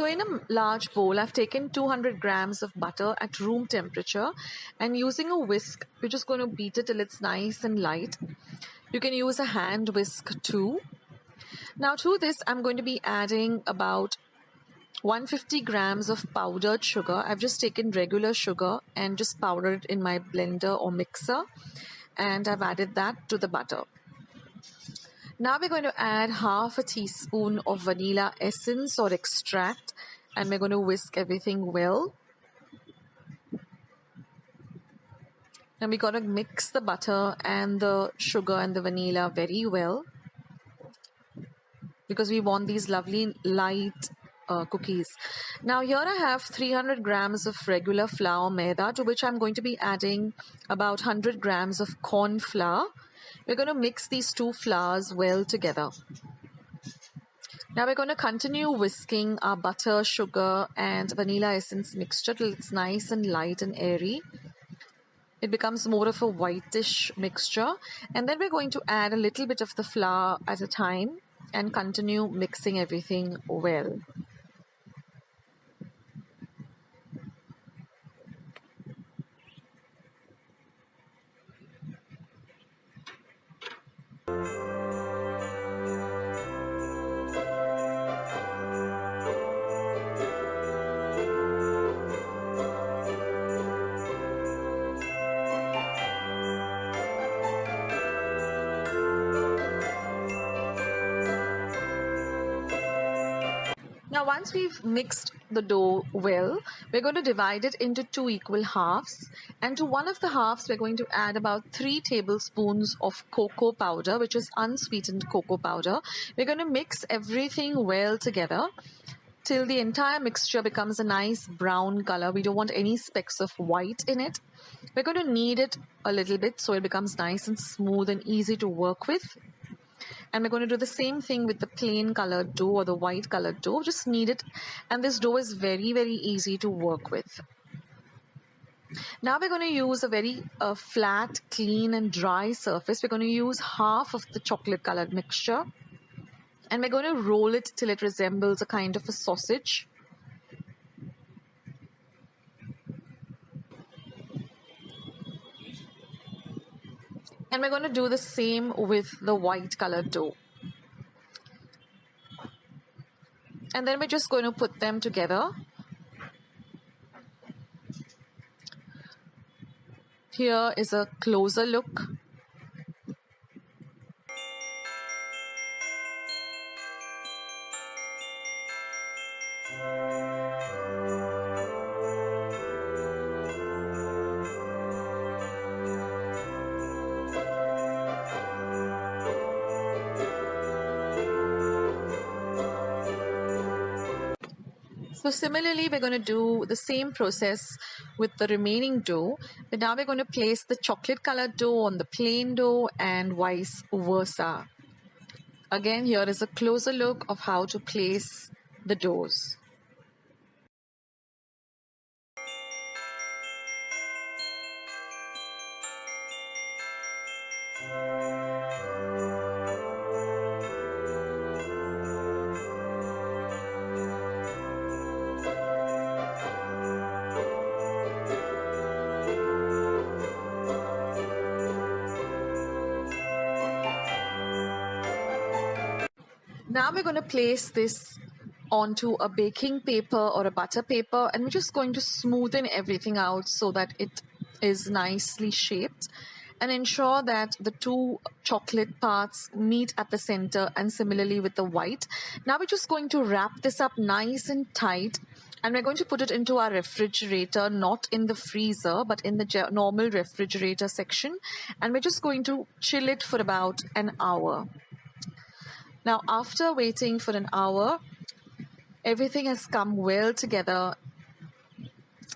in a large bowl, I've taken 200 grams of butter at room temperature, and using a whisk, we're just going to beat it till it's nice and light. You can use a hand whisk too. Now to this, I'm going to be adding about 150 grams of powdered sugar. I've just taken regular sugar and just powdered it in my blender or mixer, and I've added that to the butter. Now we're going to add half a teaspoon of vanilla essence or extract, and we're going to whisk everything well. And we're going to mix the butter and the sugar and the vanilla very well, because we want these lovely light cookies. Now here I have 300 grams of regular flour maida, to which I'm going to be adding about 100 grams of corn flour. We're going to mix these two flours well together. Now we're going to continue whisking our butter, sugar and vanilla essence mixture till it's nice and light and airy. It becomes more of a whitish mixture, and then we're going to add a little bit of the flour at a time and continue mixing everything well. Now once we've mixed the dough well, we're going to divide it into two equal halves, and to one of the halves we're going to add about 3 tablespoons of cocoa powder, which is unsweetened cocoa powder. We're going to mix everything well together till the entire mixture becomes a nice brown color. We don't want any specks of white in it. We're going to knead it a little bit so it becomes nice and smooth and easy to work with. And we're going to do the same thing with the plain colored dough or the white colored dough. Just knead it, and this dough is very, very easy to work with. Now we're going to use a very flat, clean and dry surface. We're going to use half of the chocolate colored mixture, and we're going to roll it till it resembles a kind of a sausage. And we're going to do the same with the white colored dough. And then we're just going to put them together. Here is a closer look. So similarly, we're going to do the same process with the remaining dough, but now we're going to place the chocolate colored dough on the plain dough and vice versa. Again, here is a closer look of how to place the doughs. Now we're going to place this onto a baking paper or a butter paper, and we're just going to smoothen everything out so that it is nicely shaped, and ensure that the two chocolate parts meet at the center, and similarly with the white. Now we're just going to wrap this up nice and tight, and we're going to put it into our refrigerator, not in the freezer but in the normal refrigerator section, and we're just going to chill it for about an hour. Now after waiting for an hour, everything has come well together,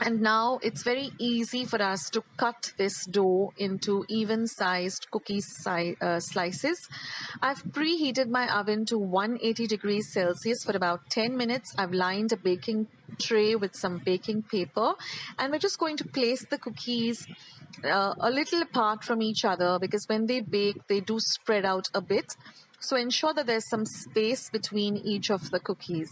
and now it's very easy for us to cut this dough into even sized cookie slices. I've preheated my oven to 180 degrees Celsius for about 10 minutes. I've lined a baking tray with some baking paper, and we're just going to place the cookies a little apart from each other, because when they bake they do spread out a bit. So ensure that there's some space between each of the cookies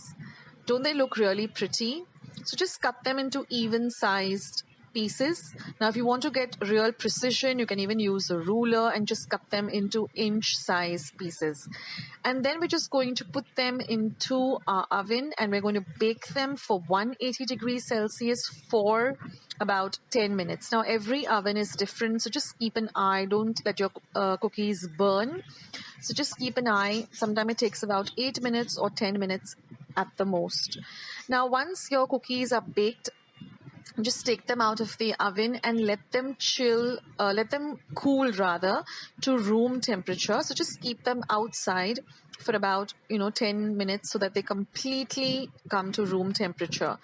Don't they look really pretty? So just cut them into even sized pieces. Now if you want to get real precision, you can even use a ruler and just cut them into inch size pieces. And then we're just going to put them into our oven, and we're going to bake them for 180 degrees Celsius for about 10 minutes. Now every oven is different, so just keep an eye. Don't let your cookies burn. So just keep an eye. Sometimes it takes about 8 minutes or 10 minutes at the most. Now once your cookies are baked, just take them out of the oven and let them chill, let them cool rather, to room temperature. So just keep them outside for about 10 minutes so that they completely come to room temperature.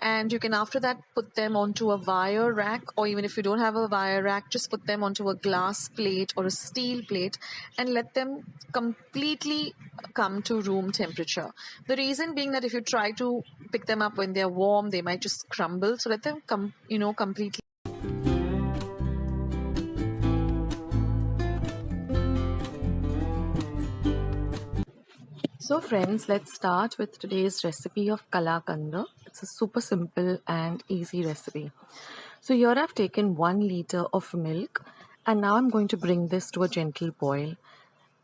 And you can after that put them onto a wire rack, or even if you don't have a wire rack, just put them onto a glass plate or a steel plate and let them completely come to room temperature. The reason being that if you try to pick them up when they're warm, they might just crumble. So let them come completely. So friends, let's start with today's recipe of Kalakand. It's a super simple and easy recipe. So here I've taken 1 liter of milk, and now I'm going to bring this to a gentle boil.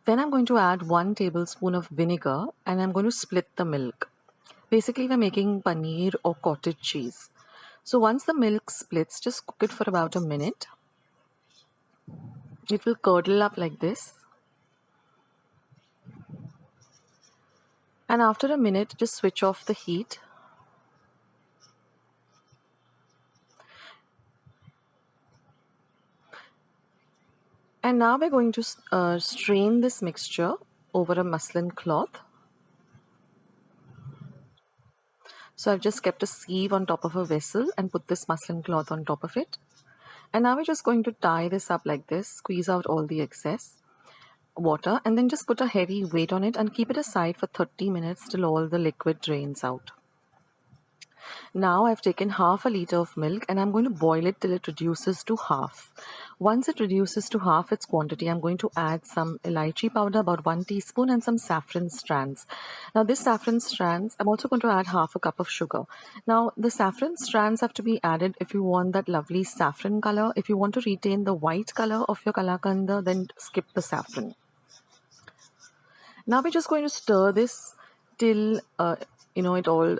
Then I'm going to add 1 tablespoon of vinegar, and I'm going to split the milk. Basically we're making paneer or cottage cheese. So once the milk splits, just cook it for about a minute. It will curdle up like this. And after a minute, just switch off the heat. And now we're going to strain this mixture over a muslin cloth. So I've just kept a sieve on top of a vessel and put this muslin cloth on top of it. And now we're just going to tie this up like this, squeeze out all the excess water, and then just put a heavy weight on it and keep it aside for 30 minutes till all the liquid drains out. Now I've taken half a liter of milk and I'm going to boil it till it reduces to half. Once it reduces to half its quantity, I'm going to add some elaichi powder, about 1 teaspoon, and some saffron strands. Now this saffron strands, I'm also going to add half a cup of sugar. Now the saffron strands have to be added if you want that lovely saffron color. If you want to retain the white color of your kalakanda, then skip the saffron. Now we're just going to stir this till it all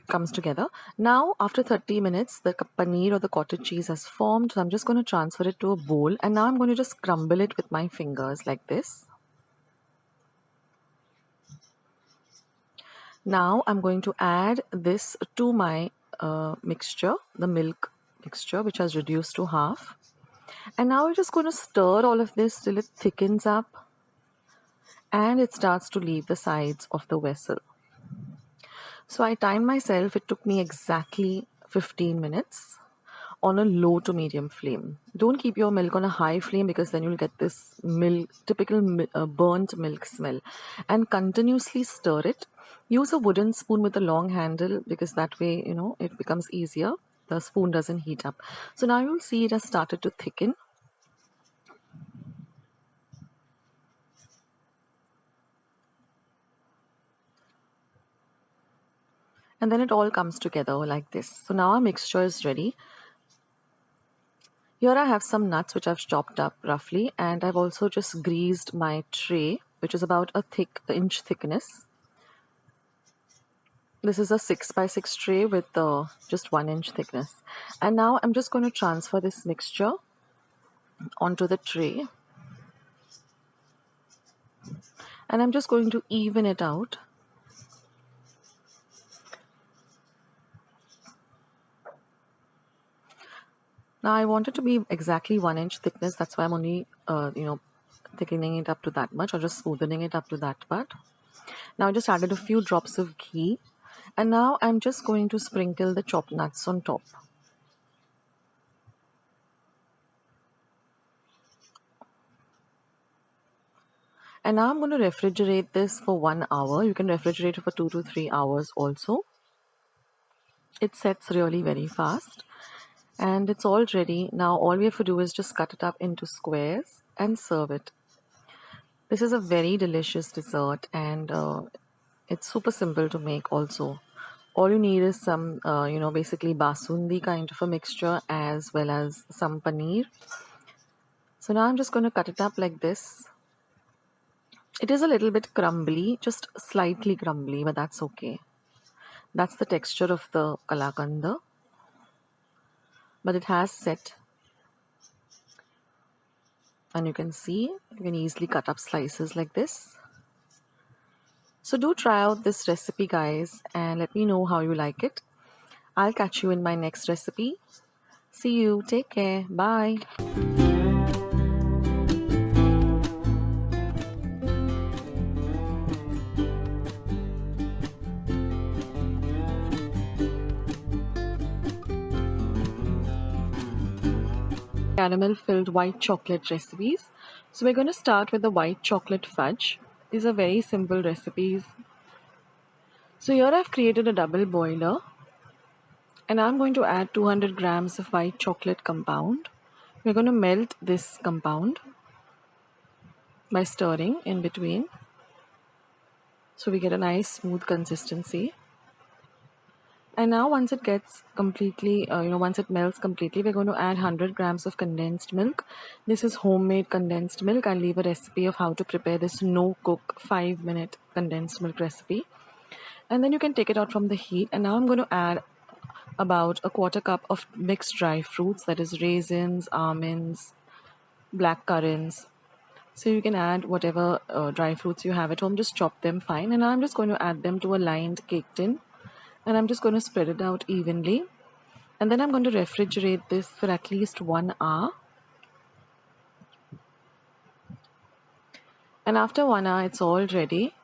comes together. Now after 30 minutes, the paneer or the cottage cheese has formed. So I'm just going to transfer it to a bowl, and now I'm going to just crumble it with my fingers like this. Now I'm going to add this to my mixture, the milk mixture, which has reduced to half. And now we're just going to stir all of this till it thickens up and it starts to leave the sides of the vessel. So I timed myself. It took me exactly 15 minutes on a low to medium flame. Don't keep your milk on a high flame because then you'll get this typical burnt milk smell. And continuously stir it. Use a wooden spoon with a long handle because that way, it becomes easier. The spoon doesn't heat up. So now you'll see it has started to thicken. And then it all comes together like this. So now our mixture is ready. Here I have some nuts which I've chopped up roughly, and I've also just greased my tray, which is about a inch thickness. This is a 6x6 tray with just 1 inch thickness. And now I'm just going to transfer this mixture onto the tray. And I'm just going to even it out. Now I want it to be exactly 1 inch thickness. That's why I'm only, thickening it up to that much, or just smoothing it up to that part. Now I just added a few drops of ghee. And now I'm just going to sprinkle the chopped nuts on top. And now I'm going to refrigerate this for 1 hour. You can refrigerate it for 2 to 3 hours also. It sets really very fast. And it's all ready. Now all we have to do is just cut it up into squares and serve it. This is a very delicious dessert, and It's super simple to make also. All you need is some, basically Basundi kind of a mixture as well as some paneer. So now I'm just going to cut it up like this. It is a little bit crumbly, just slightly crumbly, but that's okay. That's the texture of the Kalakand, but it has set. And you can see, you can easily cut up slices like this. So do try out this recipe, guys, and let me know how you like it. I'll catch you in my next recipe. See you. Take care. Bye. Caramel filled white chocolate recipes. So we're going to start with the white chocolate fudge. These are very simple recipes. So here I've created a double boiler and I'm going to add 200 grams of white chocolate compound. We're going to melt this compound by stirring in between so we get a nice smooth consistency. And now once it gets completely, once it melts completely, we're going to add 100 grams of condensed milk. This is homemade condensed milk. I'll leave a recipe of how to prepare this no-cook 5-minute condensed milk recipe. And then you can take it out from the heat. And now I'm going to add about a quarter cup of mixed dry fruits, that is raisins, almonds, black currants. So you can add whatever dry fruits you have at home, just chop them fine. And now I'm just going to add them to a lined cake tin. And I'm just going to spread it out evenly. And then I'm going to refrigerate this for at least 1 hour. And after 1 hour, it's all ready.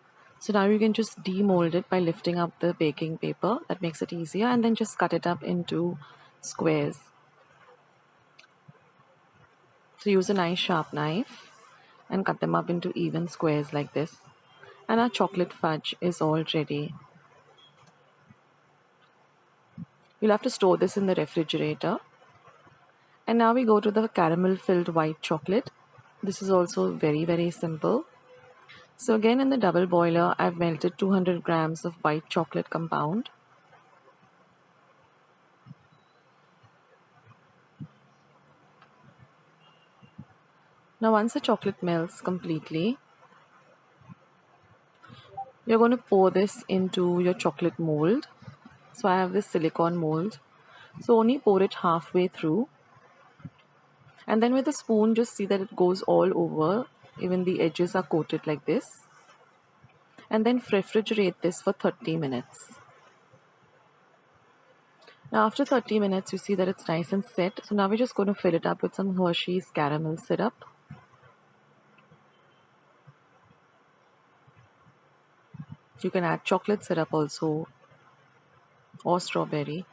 So now you can just demold it by lifting up the baking paper. That makes it easier. And then just cut it up into squares. So use a nice sharp knife and cut them up into even squares like this. And our chocolate fudge is all ready. You'll have to store this in the refrigerator. And now we go to the caramel filled white chocolate. This is also very, very simple. So again in the double boiler, I've melted 200 grams of white chocolate compound. Now once the chocolate melts completely, you're going to pour this into your chocolate mold. So I have this silicone mold. So only pour it halfway through. And then with a spoon, just see that it goes all over. Even the edges are coated like this. And then refrigerate this for 30 minutes. Now after 30 minutes, you see that it's nice and set. So now we're just going to fill it up with some Hershey's caramel syrup. You can add chocolate syrup also or strawberry.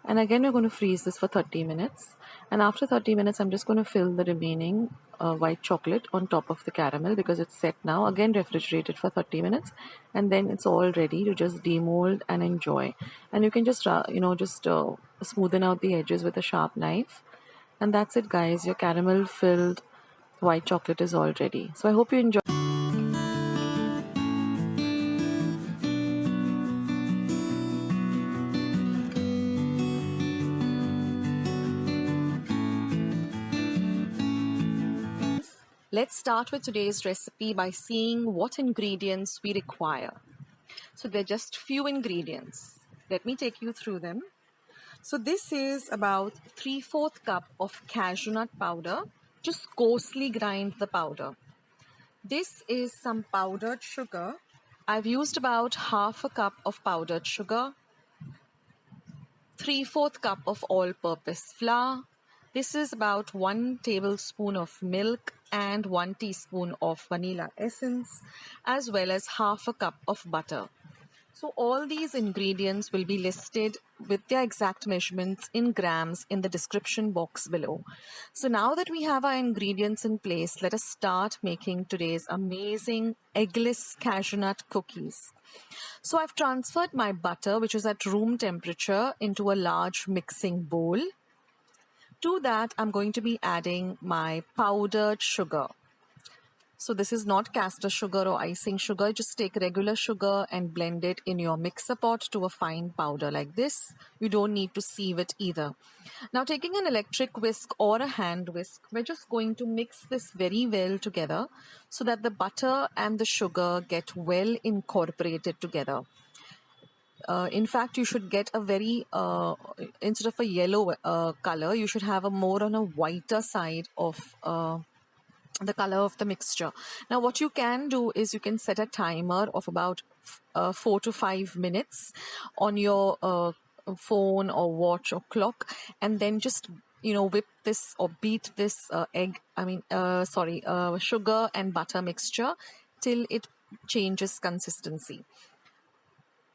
And again, we're going to freeze this for 30 minutes. And after 30 minutes, I'm just going to fill the remaining white chocolate on top of the caramel because it's set now. Again, refrigerate it for 30 minutes. And then it's all ready to just demold and enjoy. And you can just, smoothen out the edges with a sharp knife. And that's it, guys. Your caramel filled white chocolate is all ready. So I hope you enjoy. Let's start with today's recipe by seeing what ingredients we require. So they're just few ingredients. Let me take you through them. So this is about 3/4 cup of cashew nut powder. Just coarsely grind the powder. This is some powdered sugar. I've used about half a cup of powdered sugar, 3/4 cup of all-purpose flour. This is about 1 tablespoon of milk and 1 teaspoon of vanilla essence, as well as half a cup of butter. So all these ingredients will be listed with their exact measurements in grams in the description box below. So now that we have our ingredients in place, let us start making today's amazing eggless cashew nut cookies. So I've transferred my butter, which is at room temperature, into a large mixing bowl. To that, I'm going to be adding my powdered sugar. So this is not caster sugar or icing sugar. Just take regular sugar and blend it in your mixer pot to a fine powder like this. You don't need to sieve it either. Now taking an electric whisk or a hand whisk, we're just going to mix this very well together so that the butter and the sugar get well incorporated together. In fact, you should get a very, instead of a yellow color, you should have a more on a whiter side of the color of the mixture. Now, what you can do is you can set a timer of about 4 to 5 minutes on your phone or watch or clock, and then just whip this or beat this sugar and butter mixture till it changes consistency.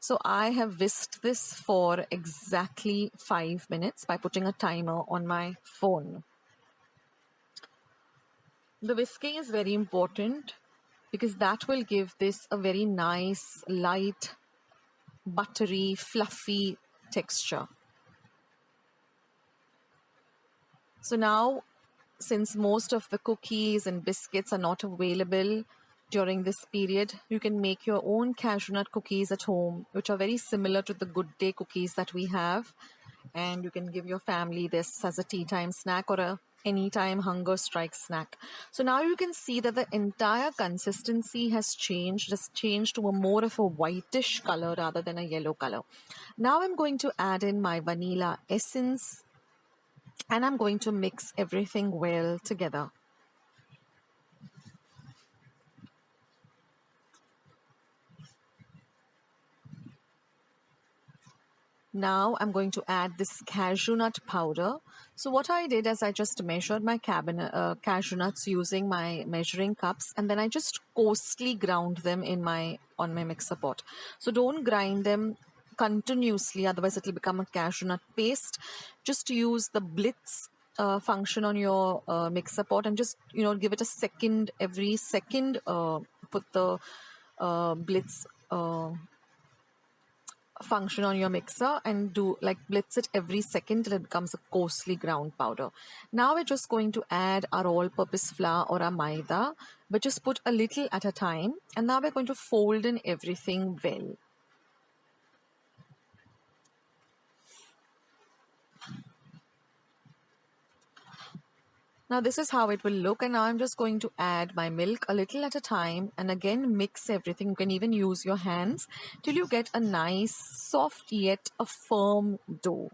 So I have whisked this for exactly 5 minutes by putting a timer on my phone. The whisking is very important because that will give this a very nice, light, buttery, fluffy texture. So now, since most of the cookies and biscuits are not available during this period, you can make your own cashew nut cookies at home, which are very similar to the Good Day cookies that we have. And you can give your family this as a tea time snack or a anytime hunger strike snack. So now you can see that the entire consistency has changed. It's changed to a more of a whitish color rather than a yellow color. Now I'm going to add in my vanilla essence and I'm going to mix everything well together. Now I'm going to add this cashew nut powder. So what I did is I just measured my cashew nuts using my measuring cups, and then I just coarsely ground them on my mixer pot. So don't grind them continuously, otherwise it will become a cashew nut paste. Just use the blitz function on your mixer pot and just give it a second every second. Put the blitz function on your mixer and do like blitz it every second till it becomes a coarsely ground powder. Now we're just going to add our all-purpose flour or our maida, but just put a little at a time. And now we're going to fold in everything well. Now this is how it will look, and now I'm just going to add my milk a little at a time and again mix everything. You can even use your hands till you get a nice soft yet a firm dough.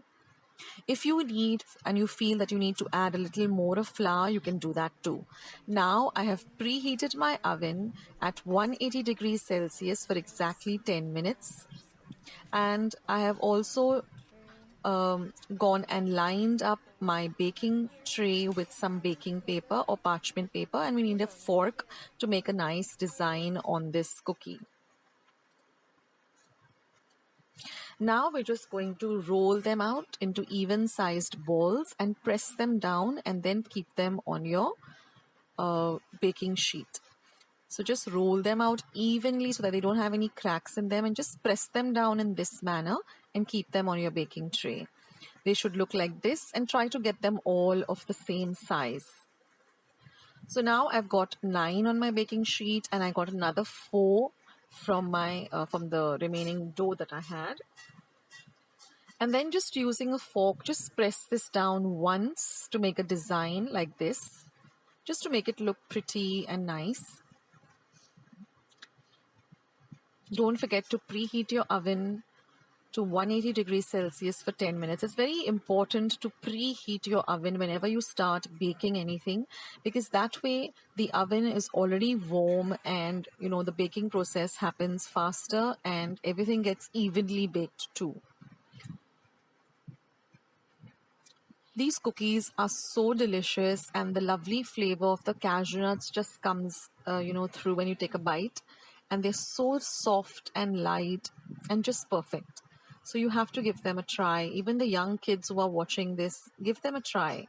If you need and you feel that you need to add a little more of flour, you can do that too. Now I have preheated my oven at 180 degrees Celsius for exactly 10 minutes. And I have also gone and lined up my baking tray with some baking paper or parchment paper, and we need a fork to make a nice design on this cookie. Now we're just going to roll them out into even sized balls and press them down and then keep them on your baking sheet. So just roll them out evenly so that they don't have any cracks in them, and just press them down in this manner and keep them on your baking tray. They should look like this, and try to get them all of the same size. So now I've got 9 on my baking sheet and I got another 4 from the remaining dough that I had. And then just using a fork, just press this down once to make a design like this, just to make it look pretty and nice. Don't forget to preheat your oven to 180 degrees Celsius for 10 minutes. It's very important to preheat your oven whenever you start baking anything, because that way the oven is already warm and the baking process happens faster and everything gets evenly baked too. These cookies are so delicious, and the lovely flavor of the cashew nuts just comes, through when you take a bite. And they're so soft and light and just perfect. So you have to give them a try. Even the young kids who are watching this, give them a try.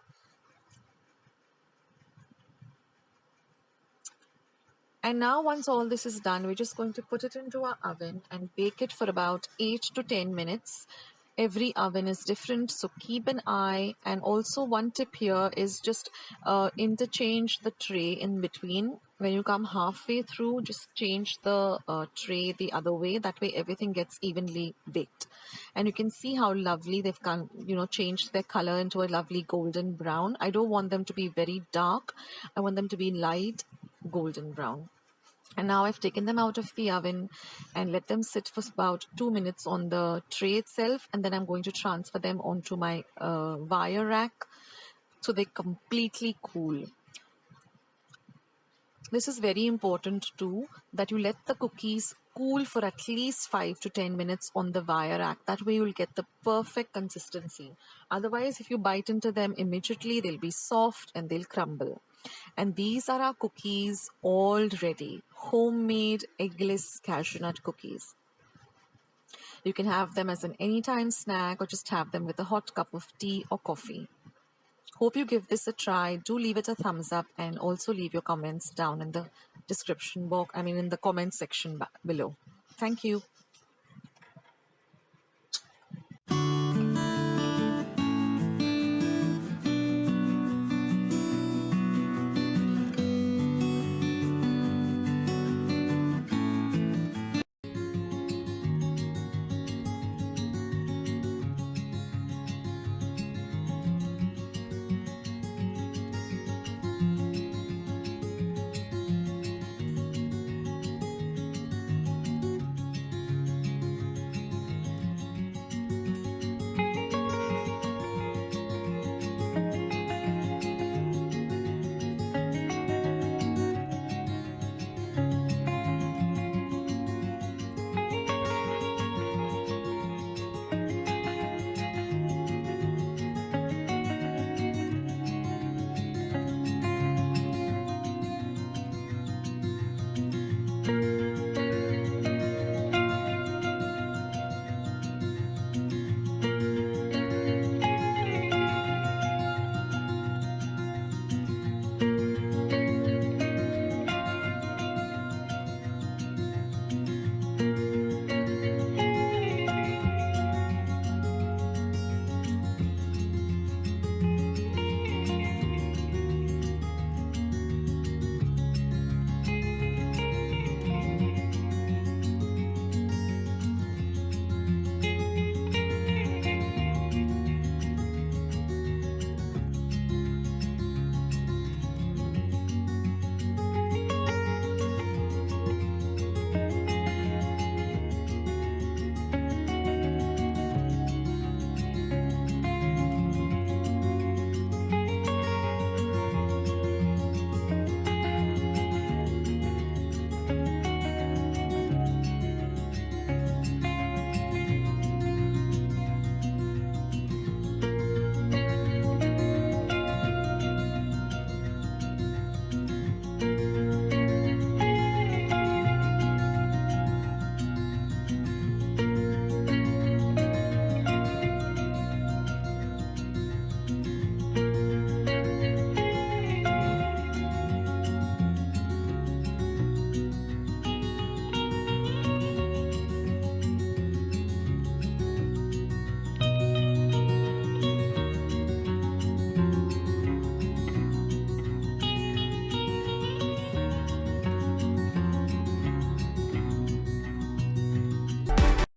And now once all this is done, we're just going to put it into our oven and bake it for about 8 to 10 minutes. Every oven is different, so keep an eye. And also, one tip here is just interchange the tray in between. When you come halfway through, just change the tray the other way. That way, everything gets evenly baked. And you can see how lovely they've come, changed their color into a lovely golden brown. I don't want them to be very dark, I want them to be light golden brown. And now I've taken them out of the oven and let them sit for about 2 minutes on the tray itself. And then I'm going to transfer them onto my wire rack so they completely cool. This is very important too, that you let the cookies cool for at least 5 to 10 minutes on the wire rack. That way you'll get the perfect consistency. Otherwise, if you bite into them immediately, they'll be soft and they'll crumble. And these are our cookies all ready. Homemade eggless cashew nut cookies. You can have them as an anytime snack or just have them with a hot cup of tea or coffee. Hope you give this a try. Do leave it a thumbs up and also leave your comments down in the description box, in the comment section below. Thank you.